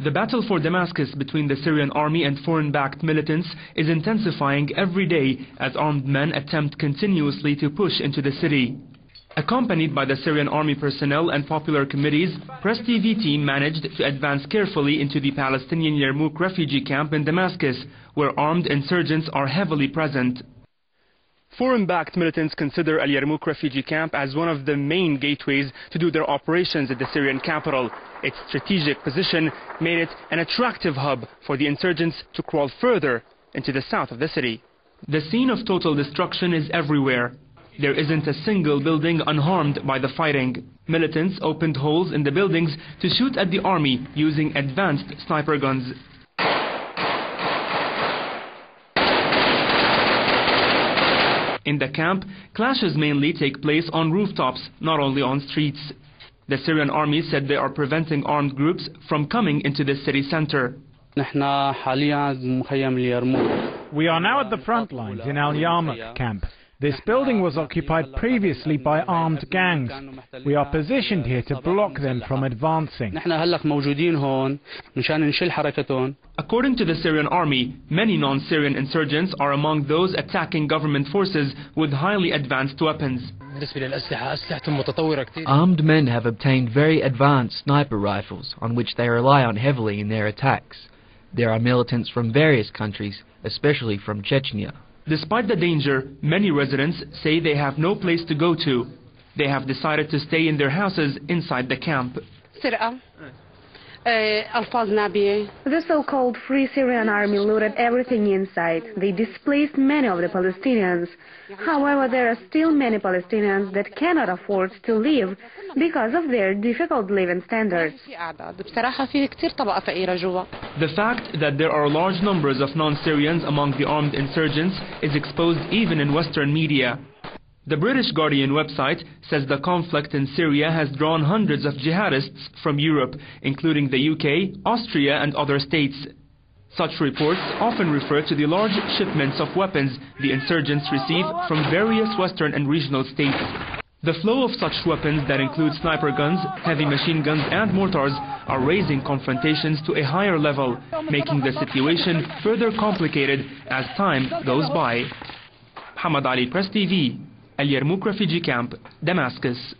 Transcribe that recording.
The battle for Damascus between the Syrian army and foreign-backed militants is intensifying every day as armed men attempt continuously to push into the city. Accompanied by the Syrian army personnel and popular committees, Press TV team managed to advance carefully into the Palestinian Yarmouk refugee camp in Damascus, where armed insurgents are heavily present. Foreign-backed militants consider Al Yarmouk refugee camp as one of the main gateways to do their operations at the Syrian capital. Its strategic position made it an attractive hub for the insurgents to crawl further into the south of the city. The scene of total destruction is everywhere. There isn't a single building unharmed by the fighting. Militants opened holes in the buildings to shoot at the army using advanced sniper guns. In the camp, clashes mainly take place on rooftops, not only on streets. The Syrian army said they are preventing armed groups from coming into the city center. We are now at the front lines in Al Yarmouk camp. This building was occupied previously by armed gangs. We are positioned here to block them from advancing. According to the Syrian army, many non-Syrian insurgents are among those attacking government forces with highly advanced weapons. Armed men have obtained very advanced sniper rifles on which they rely on heavily in their attacks. There are militants from various countries, especially from Chechnya. Despite the danger, many residents say they have no place to go to. They have decided to stay in their houses inside the camp. The so-called Free Syrian Army looted everything inside. They displaced many of the Palestinians. However, there are still many Palestinians that cannot afford to live because of their difficult living standards. The fact that there are large numbers of non-Syrians among the armed insurgents is exposed even in Western media. The British Guardian website says the conflict in Syria has drawn hundreds of jihadists from Europe, including the UK, Austria and other states. Such reports often refer to the large shipments of weapons the insurgents receive from various Western and regional states. The flow of such weapons that include sniper guns, heavy machine guns and mortars are raising confrontations to a higher level, making the situation further complicated as time goes by. Hamad Ali, Press TV, Al Yarmouk refugee camp, Damascus.